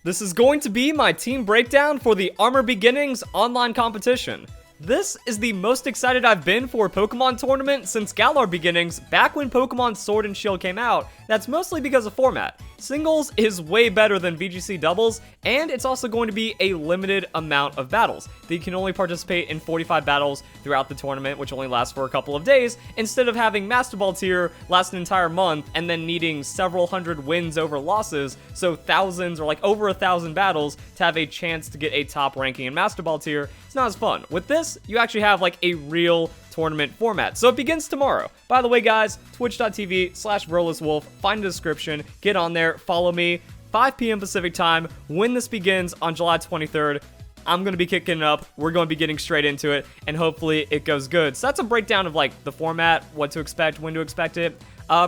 This is going to be my team breakdown for the Galar Beginnings online competition. This is the most excited I've been for a Pokemon tournament since Galar Beginnings, back when Pokemon Sword and Shield came out. That's mostly because of format. Singles is way better than VGC doubles, and it's also going to be a limited amount of battles. You can only participate in 45 battles throughout the tournament, which only lasts for a couple of days, instead of having Master Ball tier last an entire month and then needing several hundred wins over losses, so thousands or like over 1,000 battles to have a chance to get a top ranking in Master Ball tier. It's not as fun. With this, you actually have like a real tournament format. So it begins tomorrow. By the way, guys, twitch.tv/Verlisify, find the description, get on there, follow me, 5 p.m. Pacific time, when this begins on July 23rd. I'm going to be kicking it up, we're going to be getting straight into it, and hopefully it goes good. So that's a breakdown of like the format, what to expect, when to expect it.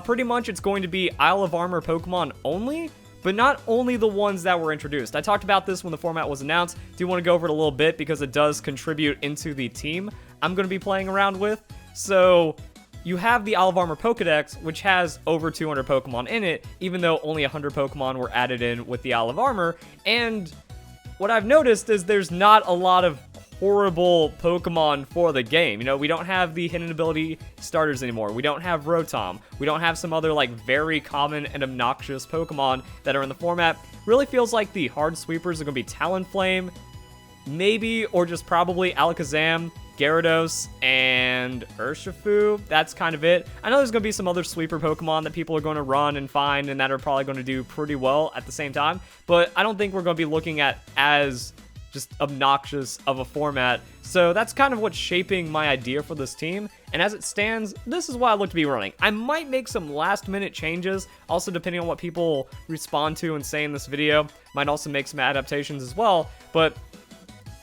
Pretty much it's going to be Isle of Armor Pokemon only, but not only the ones that were introduced. I talked about this when the format was announced. Do want to go over it a little bit because it does contribute into the team I'm going to be playing around with. So you have the Isle of Armor Pokedex, which has over 200 Pokemon in it, even though only 100 Pokemon were added in with the Isle of Armor. And what I've noticed is there's not a lot of horrible Pokemon for the game. You know, we don't have the hidden ability starters anymore. We don't have Rotom. We don't have some other like very common and obnoxious Pokemon that are in the format. Really feels like the hard sweepers are going to be Talonflame, maybe, or just probably Alakazam, Gyarados, and Urshifu. That's kind of it. I know there's going to be some other sweeper Pokemon that people are going to run and find and that are probably going to do pretty well at the same time, but I don't think we're going to be looking at as just obnoxious of a format. So that's kind of what's shaping my idea for this team, and as it stands, this is what I look to be running. I might make some last minute changes, also depending on what people respond to and say in this video. Might also make some adaptations as well, but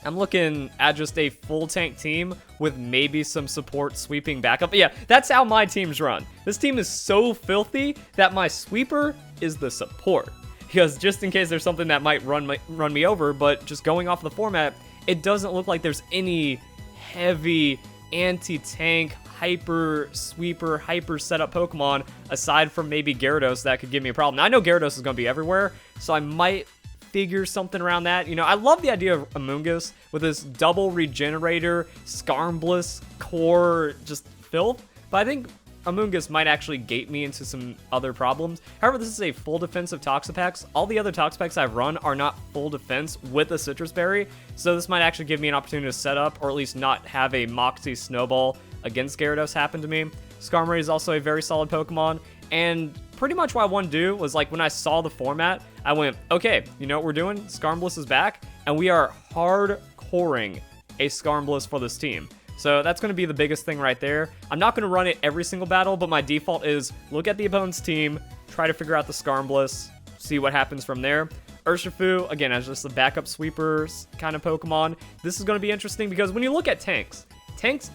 I'm looking at just a full tank team with maybe some support sweeping backup. But yeah, that's how my teams run. This team is so filthy that my sweeper is the support. Because just in case there's something that might run me over, but just going off the format, it doesn't look like there's any heavy anti-tank, hyper sweeper, hyper setup Pokemon aside from maybe Gyarados that could give me a problem. Now, I know Gyarados is going to be everywhere, so I might figure something around that. You know, I love the idea of Amoonguss with this double regenerator, Skarmory core, just filth, but I think Amoonguss might actually gate me into some other problems. However, this is a full defense of Toxapex. All the other Toxapex I've run are not full defense with a Citrus Berry, so this might actually give me an opportunity to set up, or at least not have a Moxie Snowball against Gyarados happen to me. Skarmory is also a very solid Pokemon, and pretty much what I want to do was, like, when I saw the format, I went, okay, you know what we're doing? Skarmory is back, and we are hardcoring a Skarmory for this team. So that's going to be the biggest thing right there. I'm not going to run it every single battle, but my default is look at the opponent's team, try to figure out the Skarmory, see what happens from there. Urshifu, again, as just a backup sweeper kind of Pokemon. This is going to be interesting because when you look at tanks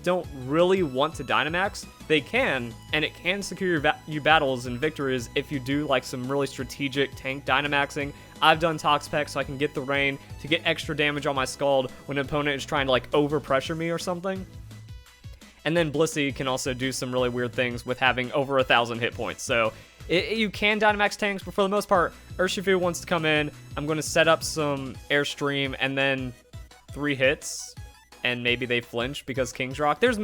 don't really want to Dynamax. They can, and it can secure you battles and victories if you do like some really strategic tank Dynamaxing. I've done Toxapex so I can get the rain to get extra damage on my Scald when an opponent is trying to like overpressure me or something. And then Blissey can also do some really weird things with having over 1,000 hit points. So you can Dynamax tanks, but for the most part, Urshifu wants to come in. I'm going to set up some Airstream and then 3 hits. And maybe they flinch because King's Rock. There's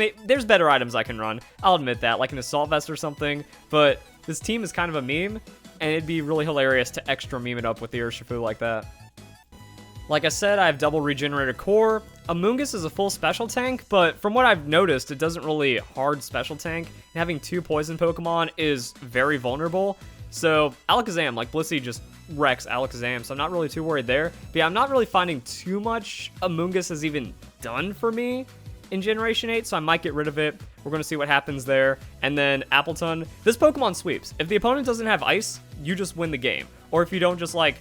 better items I can run. I'll admit that, like an Assault Vest or something. But this team is kind of a meme, and it'd be really hilarious to extra meme it up with the Urshifu like that. Like I said, I have double regenerator core. Amoonguss is a full special tank, but from what I've noticed, it doesn't really hard special tank. And having 2 poison Pokemon is very vulnerable. So Alakazam, like Blissey just wrecks Alakazam, so I'm not really too worried there. But yeah, I'm not really finding too much Amoonguss has even done for me in Generation 8, so I might get rid of it. We're going to see what happens there. And then Appletun. This Pokemon sweeps. If the opponent doesn't have Ice, you just win the game. Or if you don't just like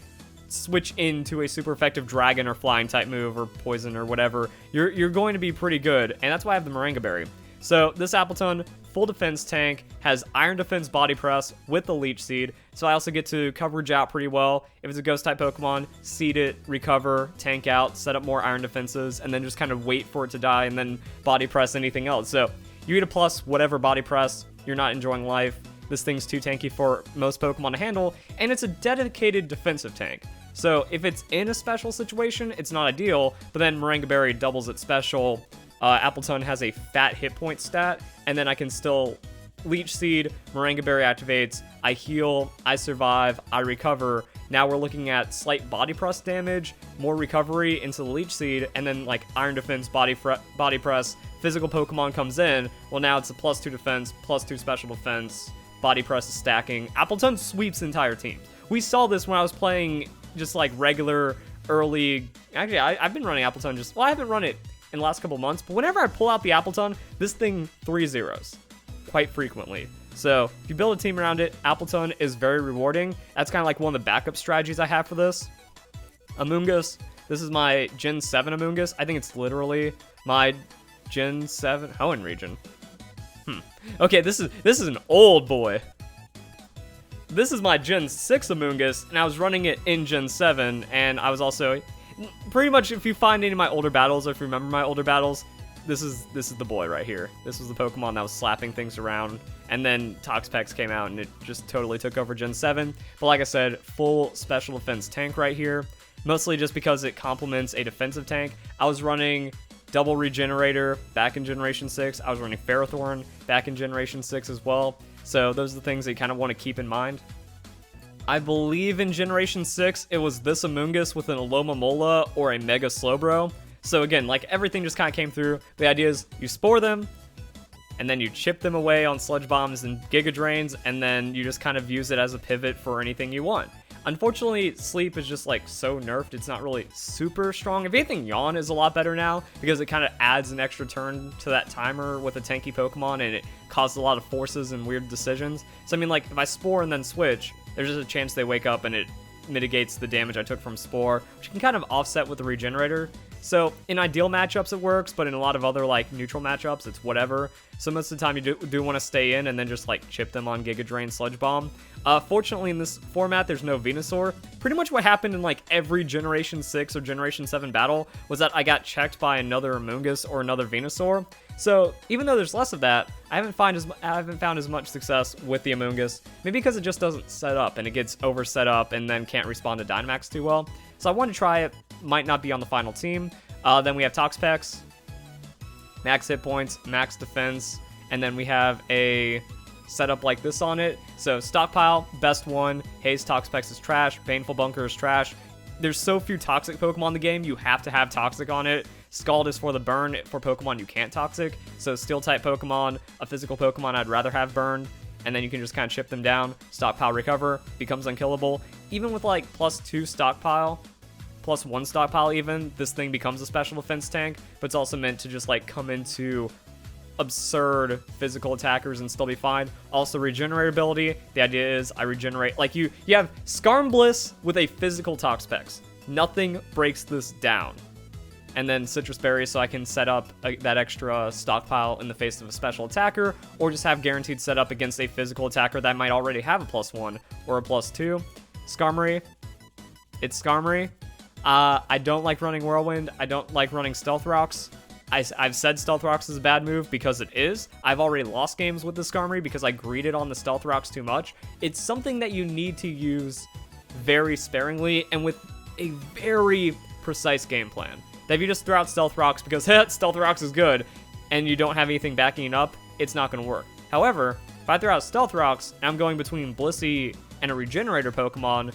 switch into a super effective Dragon or Flying type move or Poison or whatever, you're going to be pretty good. And that's why I have the Moringa Berry. So this Appletun, full defense tank, has Iron Defense Body Press with the Leech Seed, so I also get to coverage out pretty well. If it's a Ghost type Pokemon, seed it, recover, tank out, set up more Iron Defenses, and then just kind of wait for it to die and then Body Press anything else. So you eat a plus whatever Body Press, you're not enjoying life. This thing's too tanky for most Pokemon to handle, and it's a dedicated defensive tank. So if it's in a special situation, it's not ideal, but then Moringa Berry doubles its special. Appletun has a fat hit point stat, and then I can still Leech Seed, Moringa Berry activates, I heal, I survive, I recover. Now we're looking at slight body press damage, more recovery into the Leech Seed, and then like Iron Defense, body press, physical Pokemon comes in. Well, now it's a +2 defense, +2 special defense, body press is stacking. Appletun sweeps the entire team. We saw this when I was playing just like regular early, actually I've been running Appletun I haven't run it in the last couple months, but whenever I pull out the Appletun, this thing 3-0s. Quite frequently. So if you build a team around it, Appletun is very rewarding. That's kind of like one of the backup strategies I have for this. Amoonguss, this is my Gen 7 Amoonguss. I think it's literally my Gen 7 Hoenn region. Okay, this is an old boy. This is my Gen 6 Amoonguss, and I was running it in Gen 7, and I was also pretty much, if you find any of my older battles, or if you remember my older battles, this is the boy right here. This was the Pokemon that was slapping things around, and then Toxapex came out and it just totally took over Gen 7. But like I said, full special defense tank right here, mostly just because it complements a defensive tank. I was running double Regenerator back in Generation 6. I was running Ferrothorn back in Generation 6 as well. So those are the things that you kind of want to keep in mind. I believe in Generation 6, it was this Amoonguss with an Alomomola or a Mega Slowbro. So again, like everything just kind of came through. The idea is you spore them, and then you chip them away on Sludge Bombs and Giga Drains, and then you just kind of use it as a pivot for anything you want. Unfortunately, Sleep is just like so nerfed, it's not really super strong. If anything, Yawn is a lot better now, because it kind of adds an extra turn to that timer with a tanky Pokemon, and it causes a lot of forces and weird decisions. So I mean, like, if I Spore and then switch, there's just a chance they wake up and it mitigates the damage I took from Spore, which you can kind of offset with the Regenerator. So in ideal matchups it works, but in a lot of other like neutral matchups it's whatever. So most of the time you do want to stay in and then just like chip them on Giga Drain, Sludge Bomb. Fortunately in this format there's no Venusaur. Pretty much what happened in like every Generation 6 or Generation 7 battle was that I got checked by another Amoonguss or another Venusaur. So even though there's less of that, I haven't found as much success with the Amoonguss. Maybe because it just doesn't set up and it gets over set up and then can't respond to Dynamax too well. So I wanted to try it. Might not be on the final team. Then we have Toxapex, max hit points, max defense, and then we have a setup like this on it. So Stockpile, best one. Haze Toxapex is trash. Baneful Bunker is trash. There's so few toxic Pokemon in the game, you have to have toxic on it. Scald is for the burn for Pokemon you can't toxic. So Steel type Pokemon, a physical Pokemon I'd rather have burned, and then you can just kind of chip them down. Stockpile recover, becomes unkillable. Even with like +2 stockpile, +1 stockpile even, this thing becomes a special defense tank, but it's also meant to just like come into absurd physical attackers and still be fine. Also regenerate ability, the idea is I regenerate, like you have Skarmory with a physical Toxapex. Nothing breaks this down. And then Citrus Berry so I can set up that extra stockpile in the face of a special attacker, or just have guaranteed setup against a physical attacker that might already have a +1 or a +2. Skarmory, it's Skarmory. I don't like running Whirlwind. I don't like running Stealth Rocks. I've said Stealth Rocks is a bad move because it is. I've already lost games with the Skarmory because I greeted on the Stealth Rocks too much. It's something that you need to use very sparingly and with a very precise game plan. That if you just throw out Stealth Rocks because Stealth Rocks is good and you don't have anything backing it up, it's not going to work. However, if I throw out Stealth Rocks and I'm going between Blissey and a Regenerator Pokemon,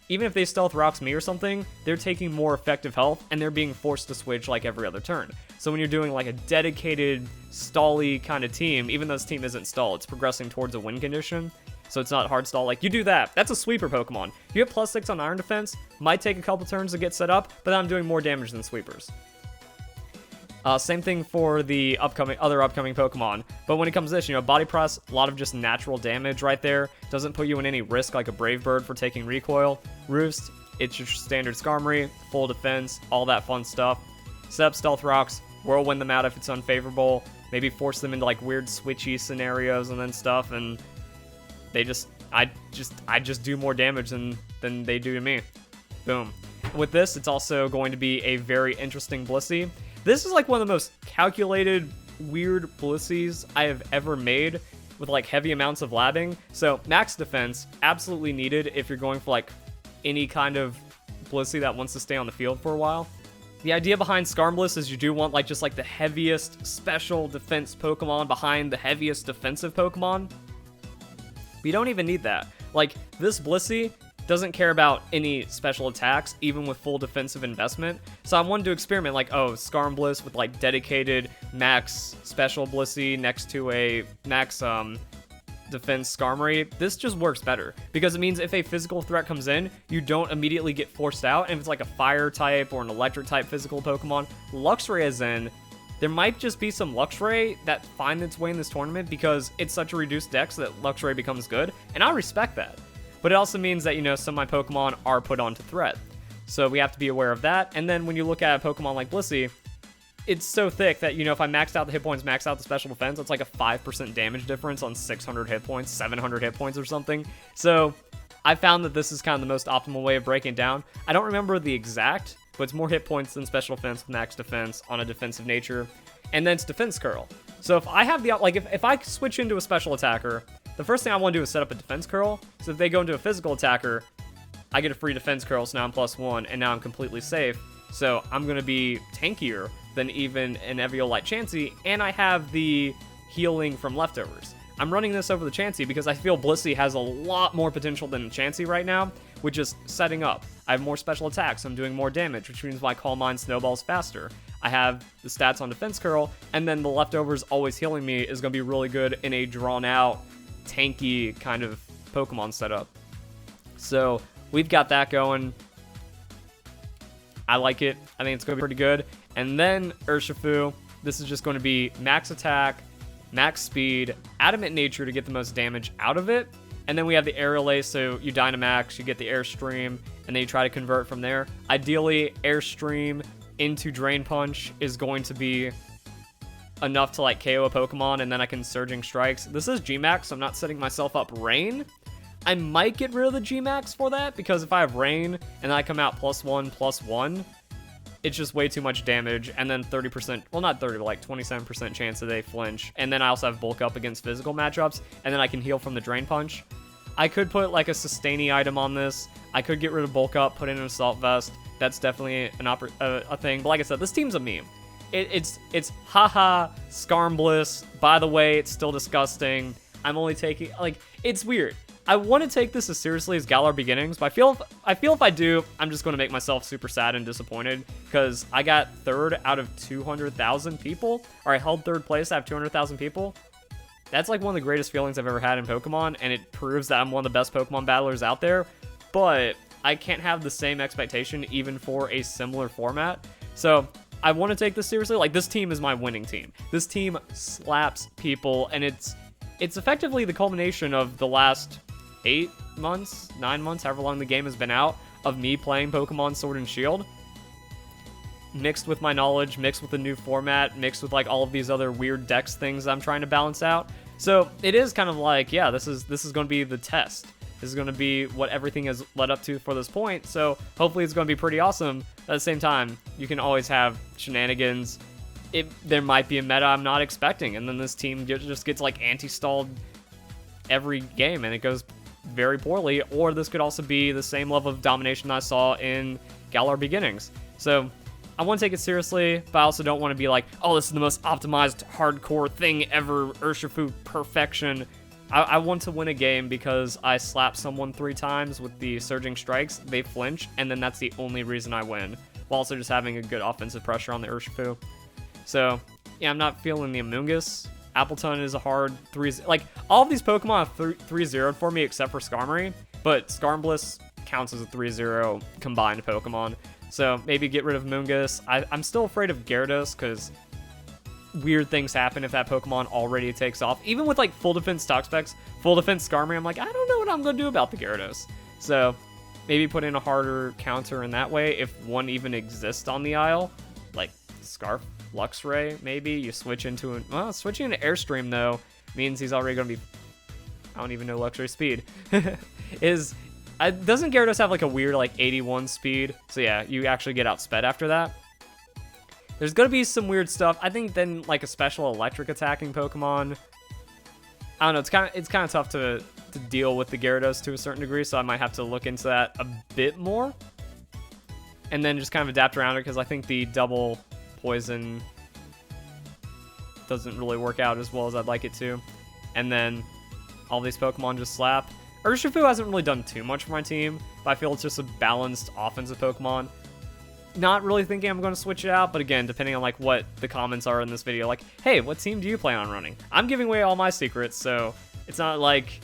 even if they Stealth Rocks me or something, they're taking more effective health and they're being forced to switch like every other turn. So when you're doing like a dedicated stall-y kind of team, even though this team isn't stall, it's progressing towards a win condition. So it's not hard stall. Like you do that, that's a sweeper Pokemon. You have +6 on Iron Defense, might take a couple turns to get set up, but I'm doing more damage than sweepers. Same thing for the other upcoming Pokemon. But when it comes to this, Body Press, a lot of just natural damage right there. Doesn't put you in any risk like a Brave Bird for taking recoil. Roost, it's your standard Skarmory, full defense, all that fun stuff. Set up Stealth Rocks, Whirlwind them out if it's unfavorable. Maybe force them into like weird switchy scenarios and then stuff, and I just do more damage than they do to me. Boom. With this, it's also going to be a very interesting Blissey. This is like one of the most calculated, weird Blisseys I have ever made with like heavy amounts of labbing. So max defense, absolutely needed if you're going for like any kind of Blissey that wants to stay on the field for a while. The idea behind Skarmory is you do want like just like the heaviest special defense Pokemon behind the heaviest defensive Pokemon. But you don't even need that. Like, this Blissey doesn't care about any special attacks, even with full defensive investment. So I wanted to experiment, like, oh, Skarmory with, like, dedicated max special Blissey next to a max, defense Skarmory. This just works better, because it means if a physical threat comes in, you don't immediately get forced out. And if it's, like, a fire type or an electric type physical Pokemon, Luxray is in, there might just be some Luxray that find its way in this tournament because it's such a reduced dex that Luxray becomes good, and I respect that. But it also means that, you know, some of my Pokemon are put onto threat. So we have to be aware of that. And then when you look at a Pokemon like Blissey, it's so thick that, you know, if I maxed out the hit points, max out the special defense, it's like a 5% damage difference on 600 hit points, 700 hit points or something. So I found that this is kind of the most optimal way of breaking it down. I don't remember the exact, but it's more hit points than special defense with max defense on a defensive nature. And then it's defense curl. So if I have the, like, if I switch into a special attacker, the first thing I want to do is set up a defense curl. So if they go into a physical attacker, I get a free defense curl, so now I'm +1, and now I'm completely safe. So I'm going to be tankier than even an Eviolite Chansey, and I have the healing from leftovers. I'm running this over the Chansey because I feel Blissey has a lot more potential than Chansey right now, with just setting up. I have more special attacks, I'm doing more damage, which means my Calm Mind snowballs faster. I have the stats on defense curl, and then the leftovers always healing me is going to be really good in a drawn-out, tanky kind of Pokemon setup. So we've got that going. I like it. I think it's going to be pretty good. And then Urshifu, this is just going to be max attack, max speed, adamant nature to get the most damage out of it. And then we have the Aerial Ace, so you Dynamax, you get the Airstream, and then you try to convert from there. Ideally, Airstream into Drain Punch is going to be enough to like KO a Pokemon, and then I can Surging Strikes. This is G-Max, so I'm not setting myself up Rain. I might get rid of the G-Max for that, because if I have Rain and I come out +1/+1, it's just way too much damage, and then 30%, well not 30, but like 27% chance that they flinch. And then I also have Bulk Up against physical matchups, and then I can heal from the Drain Punch. I could put like a Sustaining item on this. I could get rid of Bulk Up, put in an Assault Vest. That's definitely a thing. But like I said, this team's a meme. It's haha, Skarmory. By the way, it's still disgusting. I'm only taking, like, it's weird. I want to take this as seriously as Galar Beginnings, but I feel if I do, I'm just going to make myself super sad and disappointed, because I got 3rd out of 200,000 people, or I held 3rd place out of 200,000 people. That's like one of the greatest feelings I've ever had in Pokemon, and it proves that I'm one of the best Pokemon battlers out there, but I can't have the same expectation even for a similar format. So I want to take this seriously. Like, this team is my winning team. This team slaps people, and it's effectively the culmination of the last 8 months, 9 months, however long the game has been out, of me playing Pokemon Sword and Shield, mixed with my knowledge, mixed with the new format, mixed with like all of these other weird dex things I'm trying to balance out. So it is kind of like, yeah, this is going to be the test. This is going to be what everything has led up to for this point. So hopefully it's going to be pretty awesome. At the same time, you can always have shenanigans. There might be a meta I'm not expecting, and then this team just gets like anti-stalled every game, and it goes very poorly. Or this could also be the same level of domination I saw in Galar Beginnings. So I want to take it seriously, but I also don't want to be like, oh, this is the most optimized hardcore thing ever, Urshifu perfection. I want to win a game because I slap someone 3 times with the Surging Strikes, they flinch, and then that's the only reason I win, while also just having a good offensive pressure on the Urshifu. So, yeah, I'm not feeling the Amoonguss. Appletun is a hard 3, like, all of these Pokemon have 3-0'd for me except for Skarmory, but Skarmory counts as a 3-0 combined Pokemon. So maybe get rid of Amoonguss. I'm still afraid of Gyarados because weird things happen if that Pokemon already takes off. Even with like full defense Toxapex, full defense Skarmory, I'm like, I don't know what I'm going to do about the Gyarados. So maybe put in a harder counter in that way if one even exists on the aisle. Like Scarf, Luxray, maybe. You switch into an, well, switching into Airstream though means he's already going to be, I don't even know Luxray speed. Doesn't Gyarados have like a weird like 81 speed? So yeah, you actually get outsped after that. There's going to be some weird stuff. I think then like a special electric attacking Pokemon. I don't know. It's kind of tough to deal with the Gyarados to a certain degree, so I might have to look into that a bit more. and then just kind of adapt around it, because I think the double poison doesn't really work out as well as I'd like it to. And then all these Pokemon just slap. Urshifu hasn't really done too much for my team, but I feel it's just a balanced offensive Pokemon. Not really thinking I'm going to switch it out, but again, depending on like what the comments are in this video, like, hey, what team do you plan on running? I'm giving away all my secrets, so it's not like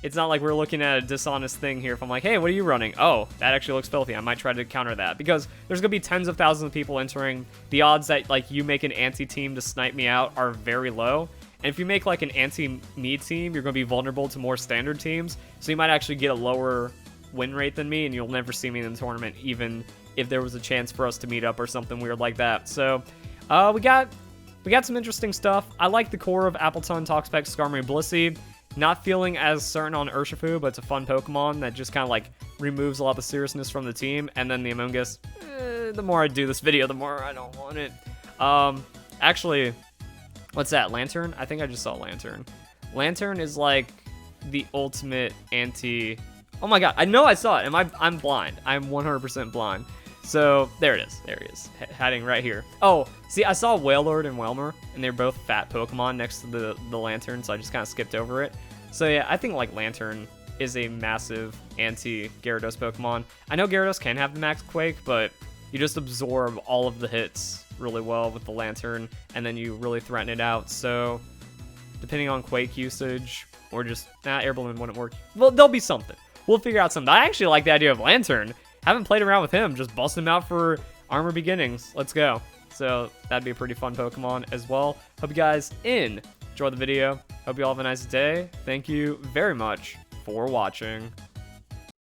we're looking at a dishonest thing here. If I'm like, hey, what are you running? Oh, that actually looks filthy. I might try to counter that, because there's gonna be tens of thousands of people entering. The odds that like you make an anti-team to snipe me out are very low. And if you make like an anti-me team, you're gonna be vulnerable to more standard teams, so you might actually get a lower win rate than me, and you'll never see me in the tournament, even if there was a chance for us to meet up or something weird like that. So we got some interesting stuff. I like the core of Appletun, Toxapex, Skarmory, Blissey. Not feeling as certain on Urshifu, but it's a fun Pokemon that just kind of like removes a lot of the seriousness from the team. And then the Amoonguss, the more I do this video, the more I don't want it. Actually, what's that, Lantern? I think I just saw Lantern. Lantern is like the ultimate anti... Oh my god, I know I saw it. I'm blind. I'm 100% blind. So there it is. There he is, hiding right here. Oh, see, I saw Wailord and Wailmer, and they're both fat Pokemon next to the Lantern, so I just kind of skipped over it. So yeah, I think like Lantern is a massive anti-Gyarados Pokemon. I know Gyarados can have the max Quake, but you just absorb all of the hits really well with the Lantern, and then you really threaten it out. So depending on Quake usage, or just, Air Balloon wouldn't work. Well, there'll be something. We'll figure out something. I actually like the idea of Lantern. Haven't played around with him. Just bust him out for Armor Beginnings. Let's go. So that'd be a pretty fun Pokemon as well. Hope you guys enjoy the video. Hope you all have a nice day. Thank you very much for watching.